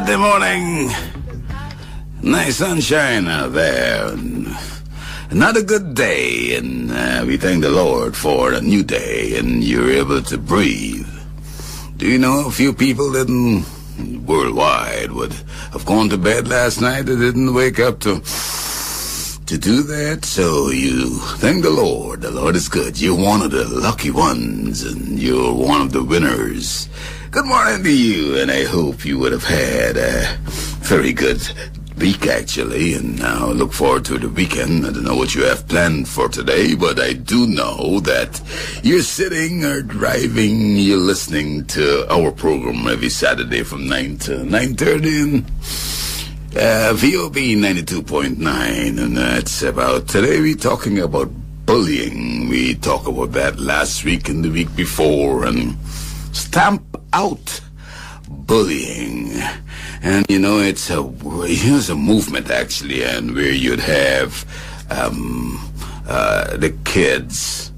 Saturday morning. Nice sunshine out there. Another good day, and we thank the Lord for a new day, and you're able to breathe. Do you know a few people that worldwide would have gone to bed last night that didn't wake up to do that? So you thank the Lord. The Lord is good. You're one of the lucky ones, and you're one of the winners. Good morning to you, and I hope you would have had a very good week, actually, and now look forward to the weekend. I don't know what you have planned for today, but I do know that you're sitting or driving, you're listening to our program every Saturday from 9 to 9:30, and VOB 92.9, and that's about, today we're talking about bullying. We talked about that last week and the week before, and stamp out bullying. And you know, it's a movement, actually, and where you'd have the kids,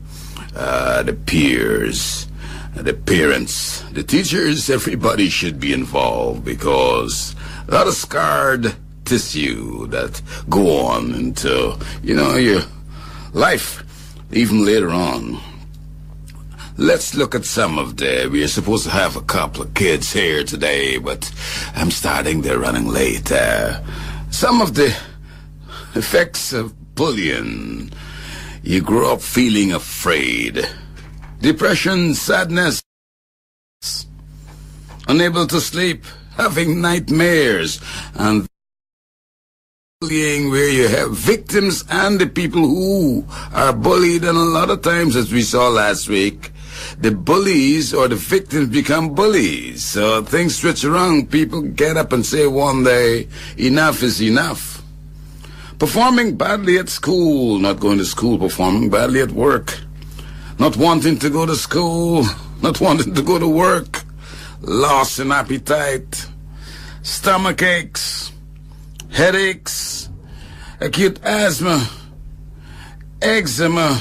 the peers, the parents, the teachers. Everybody should be involved, because a lot of scarred tissue that go on into, you know, your life even later on. Let's look at some of we're supposed to have a couple of kids here today, but I'm starting, they're running late. Some of the effects of bullying. You grow up feeling afraid. Depression, sadness, unable to sleep, having nightmares, and bullying, where you have victims and the people who are bullied, and a lot of times, as we saw last week, the bullies or the victims become bullies. So things switch around. People get up and say one day, enough is enough. Performing badly at school, not going to school, performing badly at work, not wanting to go to school, not wanting to go to work, loss in appetite, stomach aches, headaches, acute asthma, eczema,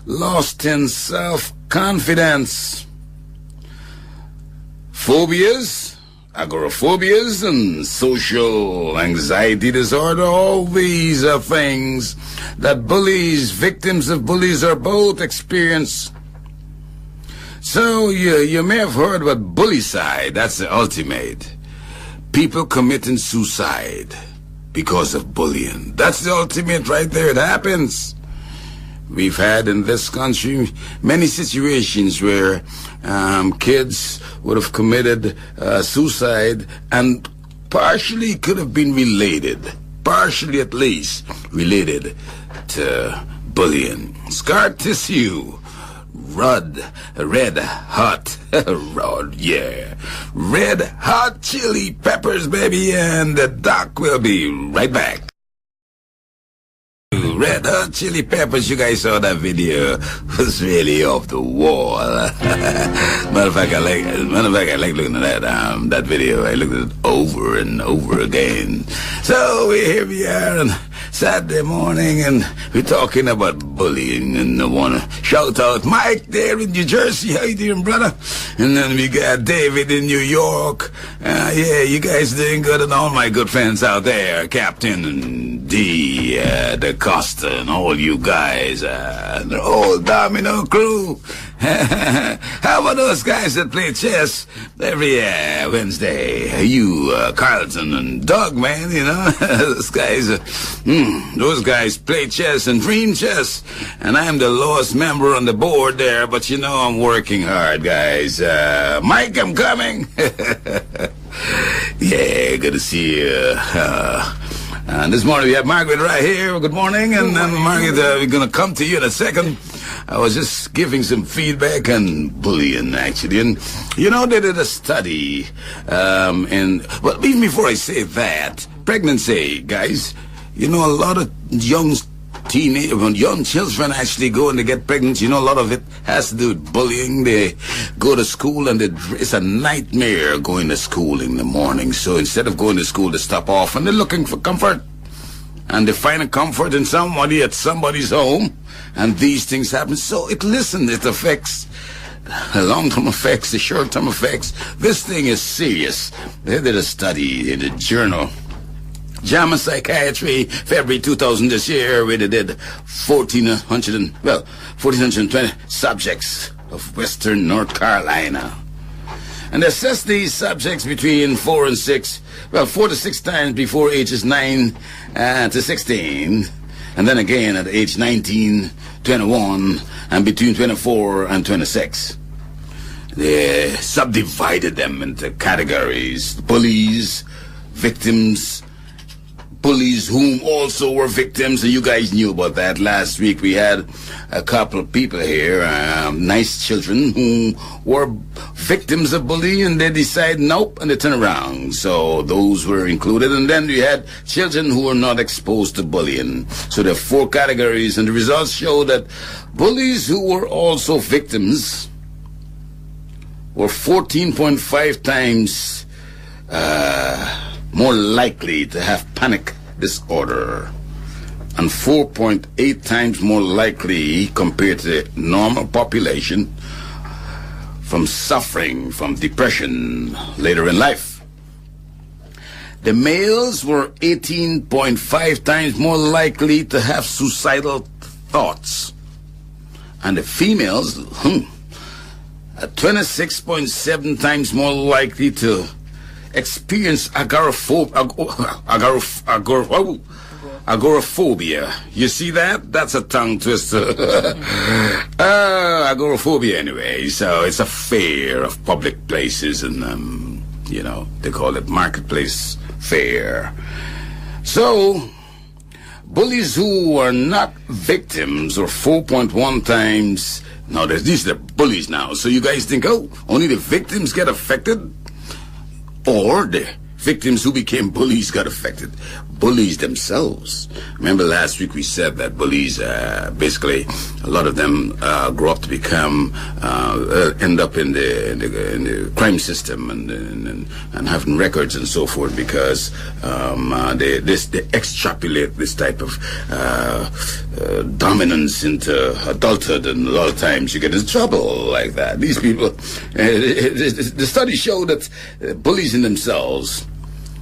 lost in self-confidence, phobias, agoraphobias, and social anxiety disorder. All these are things that bullies, victims of bullies, are both experience. So you may have heard about bullycide. That's the ultimate. People committing suicide because of bullying. That's the ultimate right there. It happens. We've had in this country many situations where kids would have committed suicide, and partially could have been related, partially at least, related to bullying. Scar tissue, red hot, red hot chili peppers, baby, and the doc will be right back. Red hot chili peppers, you guys saw that video, was really off the wall. Matter of fact, I like looking at that video. I looked at it over and over again. So here we are on Saturday morning, and we're talking about bullying, and I want to shout out Mike there in New Jersey. How you doing, brother? And then we got David in New York. Yeah, you guys doing good, and all my good friends out there, Captain and D, the Costa, and all you guys, the old Domino crew. How about those guys that play chess every Wednesday? You, Carlton and Doug, man, you know, those guys play chess and dream chess, and I'm the lowest member on the board there, but you know I'm working hard, guys. Mike, I'm coming. Yeah, good to see you. And this morning we have Margaret right here. Good morning. And Margaret, we're going to come to you in a second. I was just giving some feedback on bullying, actually. And, you know, they did a study. Well, even before I say that, pregnancy, guys, you know, a lot of young children actually go and they get pregnant. You know, a lot of it has to do with bullying. They go to school, and it's a nightmare going to school in the morning. So instead of going to school, they stop off and they're looking for comfort. And they find a comfort in somebody at somebody's home. And these things happen. So it affects the long-term effects, the short-term effects. This thing is serious. They did a study in the journal JAMA Psychiatry, February 2000 this year, where they did 1,420 subjects of Western North Carolina. And they assessed these subjects between 4 to 6 times before ages 9 to 16, and then again at age 19, 21, and between 24 and 26. They subdivided them into categories: bullies, victims, bullies whom also were victims, and you guys knew about that. Last week we had a couple of people here, nice children who were victims of bullying, and they decided nope, and they turn around. So those were included, and then we had children who were not exposed to bullying. So there are 4 categories, and the results show that bullies who were also victims were 14.5 times more likely to have panic disorder, and 4.8 times more likely compared to the normal population from suffering from depression later in life. The males were 18.5 times more likely to have suicidal thoughts, and the females 26.7 times more likely to experience agoraphobia. You see that? That's a tongue twister. Agoraphobia anyway. So it's a fear of public places, and they call it marketplace fear. So bullies who are not victims are 4.1 times. Now these are the bullies now. So you guys think, only the victims get affected? Or the victims who became bullies got affected? Bullies themselves. Remember last week we said that bullies, basically, a lot of them grow up to become, end up in the crime system and having records and so forth, because they extrapolate this type of dominance into adulthood, and a lot of times you get into trouble like that. These people, the study showed that bullies in themselves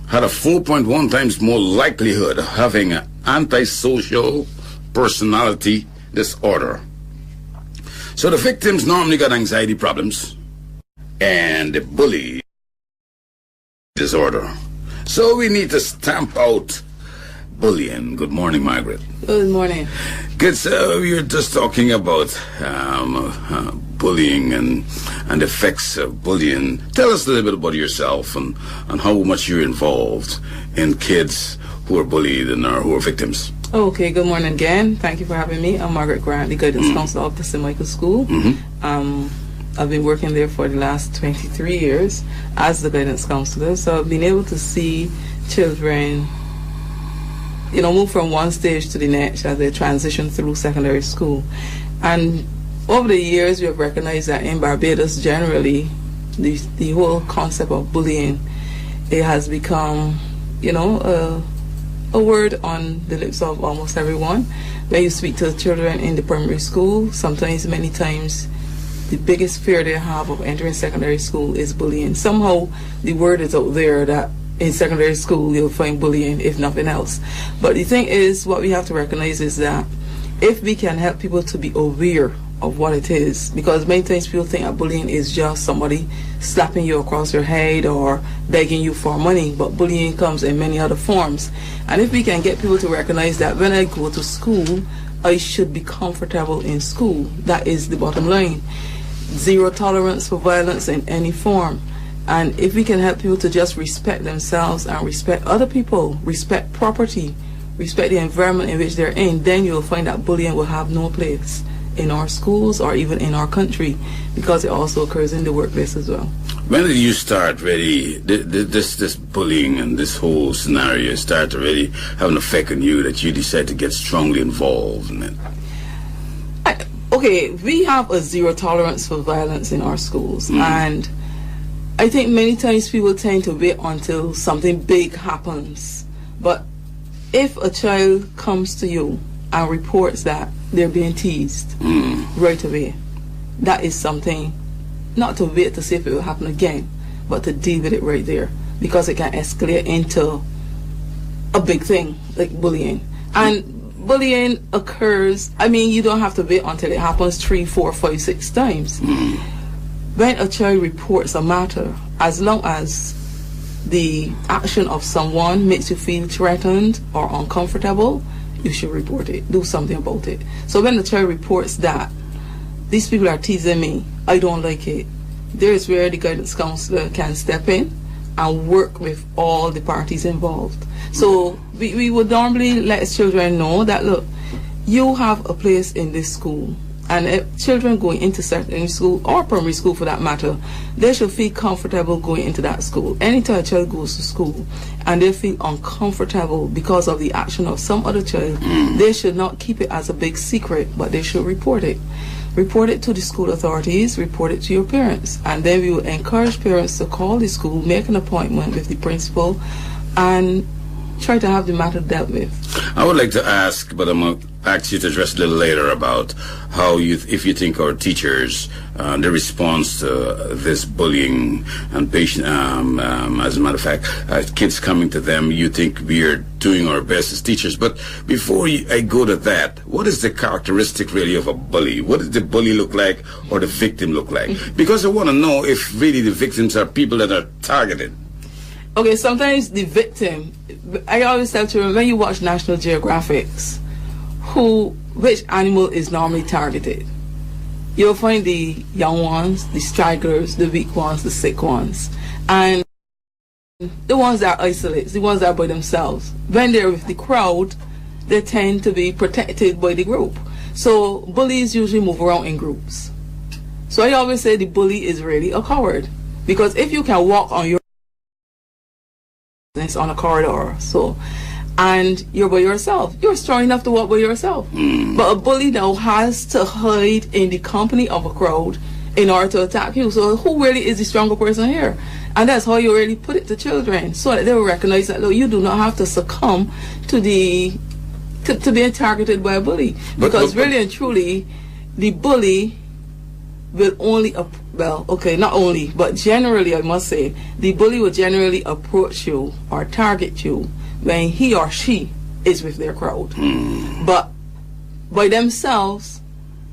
had a 4.1 times more likelihood of having an antisocial personality disorder. So the victims normally got anxiety problems, and the bully disorder. So we need to stamp out bullying. Good morning, Margaret. Good morning. Good. So we were just talking about bullying and the effects of bullying. Tell us a little bit about yourself and how much you're involved in kids who are bullied and who are victims. Okay, good morning again. Thank you for having me. I'm Margaret Grant, the Guidance Counsellor of the St. Michael School. I've been working there for the last 23 years as the Guidance Counsellor. So I've been able to see children move from one stage to the next as they transition through secondary school. And over the years, we have recognized that in Barbados, generally, the whole concept of bullying, it has become, a word on the lips of almost everyone. When you speak to children in the primary school, many times, the biggest fear they have of entering secondary school is bullying. Somehow, the word is out there that in secondary school you'll find bullying, if nothing else. But the thing is, what we have to recognize is that if we can help people to be aware of what it is, because many times people think that bullying is just somebody slapping you across your head or begging you for money, but bullying comes in many other forms. And if we can get people to recognize that when I go to school, I should be comfortable in school. That is the bottom line. Zero tolerance for violence in any form. And if we can help people to just respect themselves and respect other people, respect property, respect the environment in which they're in, then you'll find that bullying will have no place in our schools or even in our country, because it also occurs in the workplace as well. When did you start really, this bullying and this whole scenario start to really have an effect on you that you decide to get strongly involved in it? Okay, we have a zero tolerance for violence in our schools, and I think many times people tend to wait until something big happens. But if a child comes to you and reports that they're being teased right away, that is something not to wait to see if it will happen again, but to deal with it right there, because it can escalate into a big thing like bullying. And bullying occurs, I mean, you don't have to wait until it happens 3, 4, 5, 6 times. When a child reports a matter, as long as the action of someone makes you feel threatened or uncomfortable, you should report it, do something about it. So when the child reports that these people are teasing me, I don't like it, there is where the guidance counselor can step in and work with all the parties involved. So we would normally let children know that, look, you have a place in this school, and if children going into secondary school or primary school for that matter, they should feel comfortable going into that school. Anytime a child goes to school and they feel uncomfortable because of the action of some other child, they should not keep it as a big secret, but they should report it. Report it to the school authorities, report it to your parents, and then we will encourage parents to call the school, make an appointment with the principal, and try to have the matter dealt with. I would like to ask, but I'm going to ask you to address a little later about how if you think our teachers, the response to this bullying and patient, as a matter of fact, kids coming to them, you think we are doing our best as teachers. But before I go to that, what is the characteristic really of a bully? What does the bully look like, or the victim look like? Because I want to know if really the victims are people that are targeted. Okay, sometimes the victim, I always tell children, when you watch National Geographics, which animal is normally targeted? You'll find the young ones, the stragglers, the weak ones, the sick ones, and the ones that are isolated, the ones that are by themselves. When they're with the crowd, they tend to be protected by the group. So bullies usually move around in groups. So I always say the bully is really a coward, because if you can walk on your on a corridor, and you're by yourself, you're strong enough to walk by yourself. But a bully now has to hide in the company of a crowd in order to attack you. So who really is the stronger person here? And that's how you really put it to children, so that they will recognize that, look, you do not have to succumb to being targeted by a bully, because really and truly the bully will only not only, but generally, I must say, the bully will generally approach you or target you when he or she is with their crowd. But by themselves,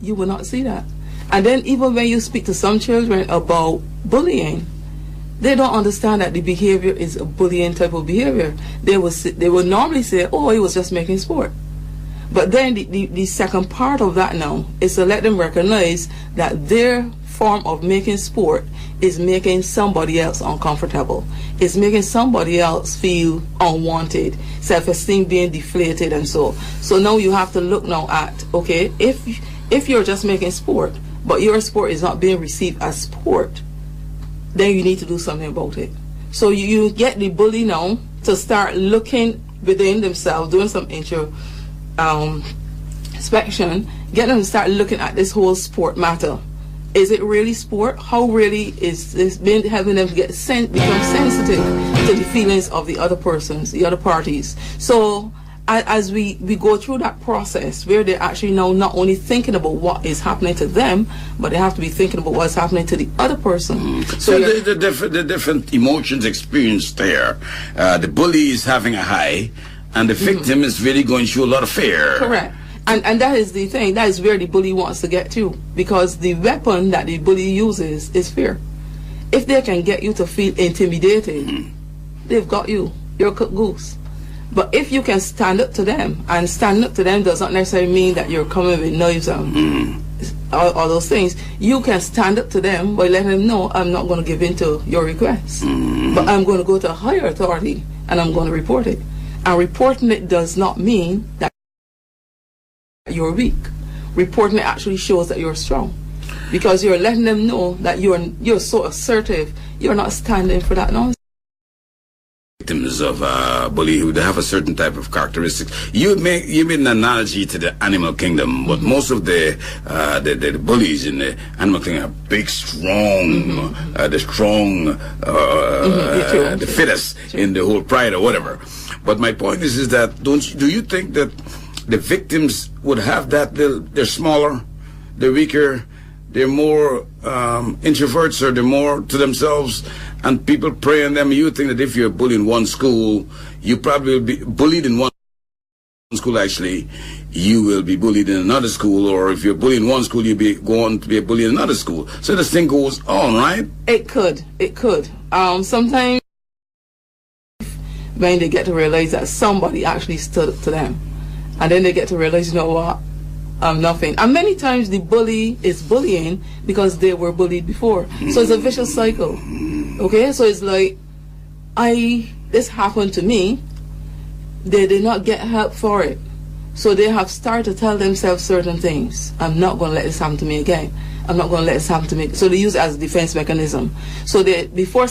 you will not see that. And then even when you speak to some children about bullying, they don't understand that the behavior is a bullying type of behavior. They will normally say, oh, he was just making sport. But then the second part of that now is to let them recognize that their form of making sport is making somebody else uncomfortable. It's making somebody else feel unwanted, self-esteem being deflated, and so now you have to look now at, okay, if you're just making sport, but your sport is not being received as sport, then you need to do something about it. So you get the bully now to start looking within themselves, doing some inspection, get them to start looking at this whole sport matter. Is it really sport? How really is this been having them become sensitive to the feelings of the other persons, the other parties? So as we go through that process where they're actually now not only thinking about what is happening to them, but they have to be thinking about what's happening to the other person. So the different emotions experienced there, the bully is having a high, and the victim is really going through a lot of fear. Correct. And that is the thing. That is where the bully wants to get to, because the weapon that the bully uses is fear. If they can get you to feel intimidated, they've got you. You're a cooked goose. But if you can stand up to them, and stand up to them does not necessarily mean that you're coming with knives and all those things. You can stand up to them by letting them know, I'm not going to give in to your requests, but I'm going to go to a higher authority and I'm going to report it. And reporting it does not mean that you're weak. Reporting it actually shows that you're strong, because you're letting them know that you're so assertive. You're not standing for that nonsense. Victims of bullying who have a certain type of characteristics. You made an analogy to the animal kingdom, but most of the bullies in the animal kingdom are big, strong, the fittest in the whole pride or whatever. But my point is that do you think that the victims would have that? They're smaller, they're weaker, they're more introverts, or they're more to themselves, and people prey on them. You think that if you're bullied in one school, you probably will be bullied in one school, actually, you will be bullied in another school, or if you're bullied in one school, you'll be going to be a bully in another school. So this thing goes on, right? It could. Sometimes when they get to realize that somebody actually stood up to them, and then they get to realize, you know what, I'm nothing. And many times the bully is bullying because they were bullied before. So it's a vicious cycle. Okay, so it's like, this happened to me. They did not get help for it. So they have started to tell themselves certain things. I'm not going to let this happen to me again. I'm not going to let this happen to me. So they use it as a defense mechanism. So they, before...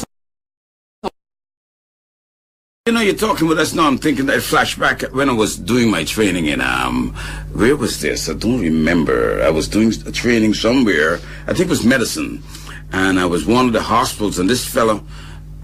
You know, you're talking about us now. I'm thinking that flashback when I was doing my training in, where was this? I don't remember. I was doing a training somewhere. I think it was medicine. And I was one of the hospitals, and this fellow,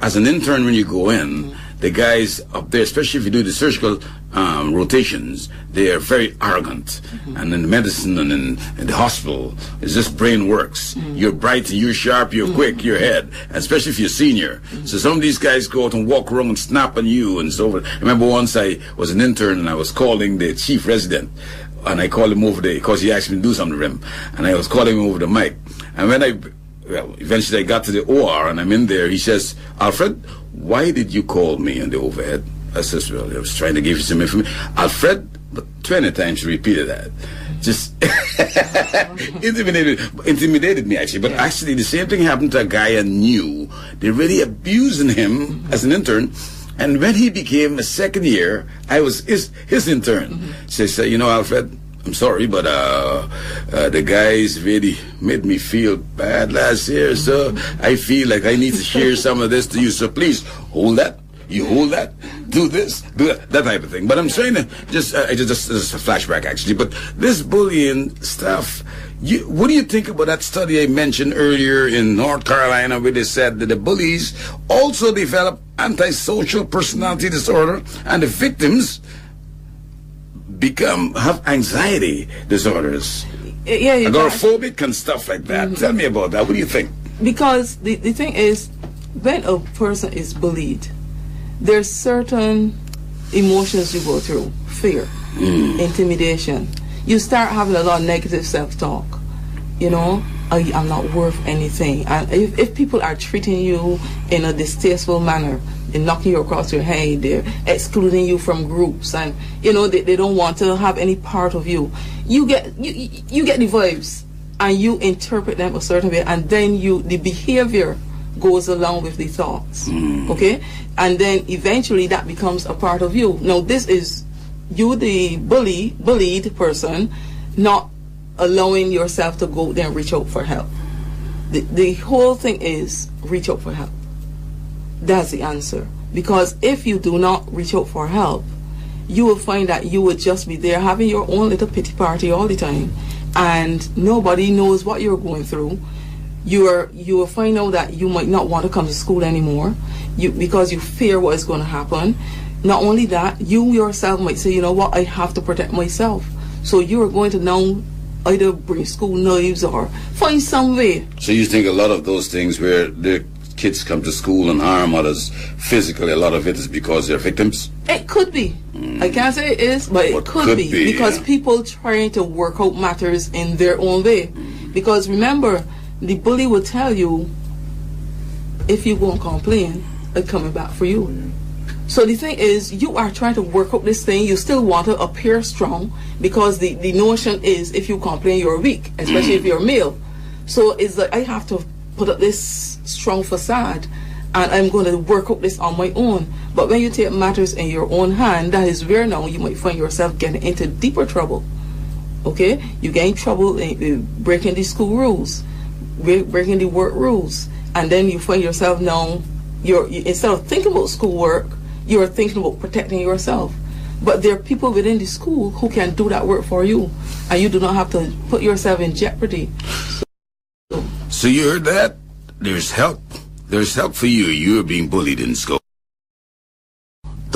as an intern, when you go in, the guys up there, especially if you do the surgical rotations, they are very arrogant. And in the medicine and in the hospital, it's just brain works. You're bright, you're sharp, you're quick, you're ahead, especially if you're senior. So some of these guys go out and walk around and snap on you and so forth. I remember once I was an intern and I was calling the chief resident, and I called him over there because he asked me to do something to him, and I was calling him over the mic. And when eventually I got to the OR and I'm in there, he says, Alfred, why did you call me on the overhead? I says, well, I was trying to give you some information. Alfred, but 20 times he repeated that. Just intimidated me, actually. But actually, the same thing happened to a guy I knew. They really abusing him as an intern. And when he became a second year, I was his intern. Says, you know, Alfred, I'm sorry, but the guys really made me feel bad last year, so I feel like I need to share some of this to you. So please hold that. You hold that. Do this. Do that type of thing. But I'm trying to just a flashback, actually. But this bullying stuff. What do you think about that study I mentioned earlier in North Carolina, where they said that the bullies also develop antisocial personality disorder, and the victims have anxiety disorders, agoraphobic and stuff like that. Tell me about that. What do you think? Because the thing is, when a person is bullied, there's certain emotions you go through: fear, intimidation. You start having a lot of negative self-talk. You know, I'm not worth anything. And if people are treating you in a distasteful manner, they're knocking you across your head, they're excluding you from groups, and you know they don't want to have any part of you. You get the vibes, and you interpret them a certain way, and then the behavior goes along with the thoughts. Okay, and then eventually that becomes a part of you. Now this is you, the bullied person, not allowing yourself to go there and reach out for help. The whole thing is reach out for help. That's the answer. Because if you do not reach out for help, you will find that you will just be there having your own little pity party all the time, and nobody knows what you're going through. You will find out that you might not want to come to school anymore, because you fear what is going to happen. Not only that, you yourself might say, you know what, I have to protect myself. So you are going to now either bring school knives or find some way. So you think a lot of those things where the kids come to school and harm others physically, a lot of it is because they're victims? It could be. I can't say it is, but it could be because people trying to work out matters in their own way. Because remember, the bully will tell you, if you go and complain, it's coming back for you. So the thing is, you are trying to work out this thing. You still want to appear strong, because the notion is, if you complain, you're weak, especially if you're male. So it's like, I have to put up this strong facade, and I'm going to work out this on my own. But when you take matters in your own hand, that is where now you might find yourself getting into deeper trouble. Okay? You get in trouble breaking the school rules, breaking the work rules, and then you find yourself now, instead of thinking about schoolwork, you're thinking about protecting yourself. But there are people within the school who can do that work for you, and you do not have to put yourself in jeopardy. So you heard that? There's help. There's help for you. You're being bullied in school.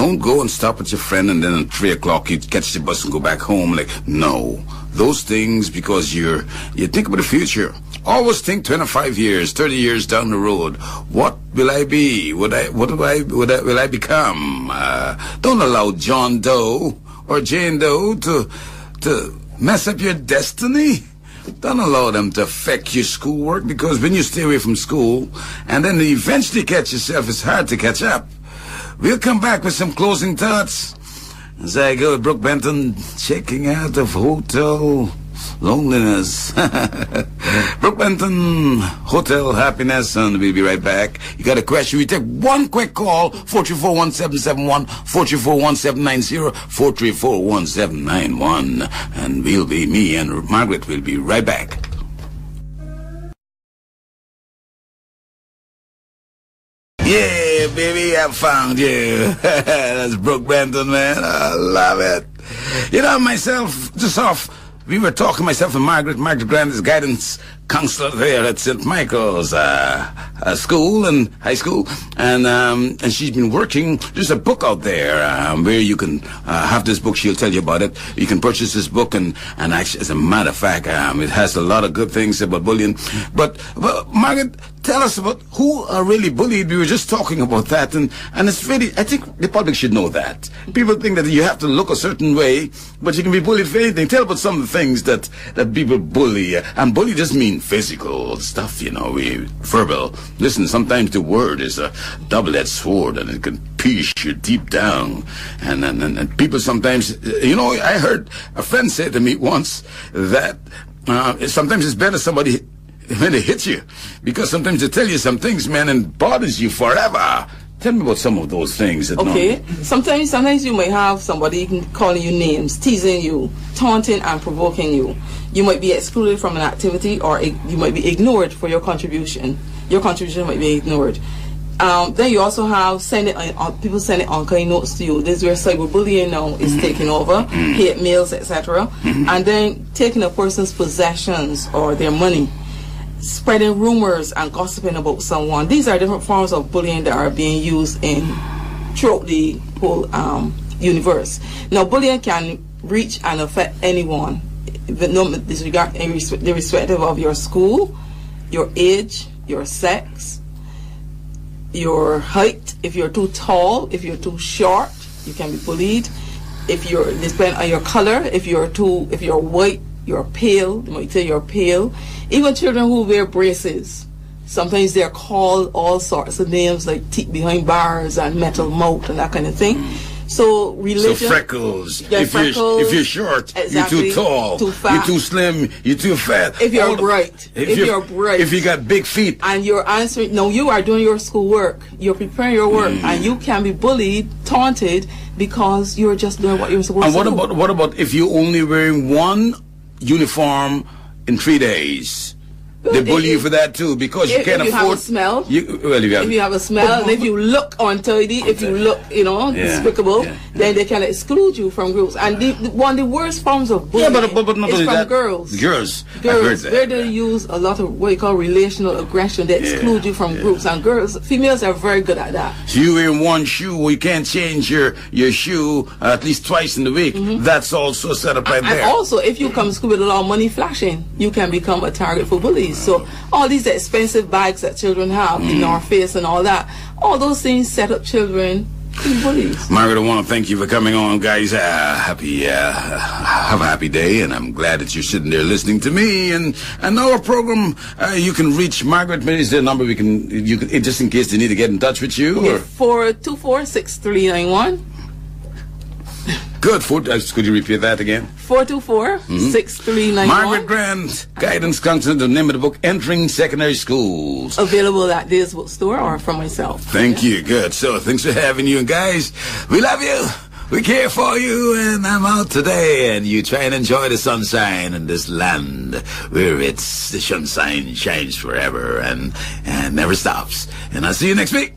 Don't go and stop at your friend and then at 3 o'clock you catch the bus and go back home. Like, no. Those things, because you think about the future. Always think 25 years, 30 years down the road. What will I be? Will I become? Don't allow John Doe or Jane Doe to mess up your destiny. Don't allow them to affect your schoolwork, because when you stay away from school and then eventually catch yourself, it's hard to catch up. We'll come back with some closing thoughts as I go to Brooke Benton, checking out of Hotel Loneliness. Brooke Benton, Hotel Happiness, and we'll be right back. You got a question? We take one quick call, 434-1771, 434-1790, 434-1791, and me and Margaret will be right back. Yeah, baby, I found you. That's Brooke Benton, man. I love it. You know, myself, we were talking, myself and Margaret Grant is guidance counselor there at St. Michael's school and high school, and she's been working. There's a book out there where you can have this book. She'll tell you about it. You can purchase this book, and actually, as a matter of fact, it has a lot of good things about bullying. But Margaret, tell us about who are really bullied. We were just talking about that, and it's really, I think the public should know that. People think that you have to look a certain way, but you can be bullied for anything. Tell about some of the things that people bully, and bully doesn't mean physical stuff, verbal. Listen, sometimes the word is a double-edged sword, and it can pierce you deep down. And people sometimes, I heard a friend say to me once that sometimes it's better somebody when they hit you, because sometimes they tell you some things, man, and bothers you forever. Tell me about some of those things. Okay. Sometimes you might have somebody calling you names, teasing you, taunting and provoking you. You might be excluded from an activity, or you might be ignored for your contribution. Your contribution might be ignored. Then you also have people sending unkind notes to you. This is where cyberbullying now is taking over, hate mails, etc. And then taking a person's possessions or their money, spreading rumors and gossiping about someone. These are different forms of bullying that are being used throughout the whole universe. Now, bullying can reach and affect anyone, irrespective of your school, your age, your sex, your height. If you're too tall, if you're too short, you can be bullied. If you're, depending on your color, if you're white, you're pale, they might say you're pale. Even children who wear braces, sometimes they're called all sorts of names like teeth behind bars and metal mouth and that kind of thing. So religion. So freckles. If you're short, exactly, you're too tall. Too fat. You're too slim. You're too fat. If you're bright. If you got big feet. And you're answering. No, you are doing your school work. You're preparing your work, and you can be bullied, taunted, because you're just doing what you're supposed to do. And what about if you're only wearing one uniform in 3 days? They bully you for that too, because you can't afford. Have a smell. If you have a smell, if you look untidy, if you look, despicable, then they can exclude you from groups. And one of the worst forms of bullying is from girls. Girls, where they use a lot of what you call relational aggression. They exclude you from groups, and females are very good at that. So you wear one shoe, you can't change your shoe at least twice in the week. That's also set up right there. And also, if you come to school with a lot of money flashing, you can become a target for bullies. So all these expensive bags that children have, the North Face and all that, all those things set up children to be bullies. Margaret, I want to thank you for coming on, guys. Have a happy day, and I'm glad that you're sitting there listening to me and our program. You can reach Margaret. Is there a number you can just in case they need to get in touch with you? Okay, 424-6391. Good. Could you repeat that again? 424-6391. Margaret Grant, Guidance Counsellor, the name of the book, Entering Secondary Schools. Available at Days Bookstore or from myself. Thank you. Good. So thanks for having you. And guys, we love you. We care for you. And I'm out today. And you try and enjoy the sunshine in this land where the sunshine shines forever and never stops. And I'll see you next week.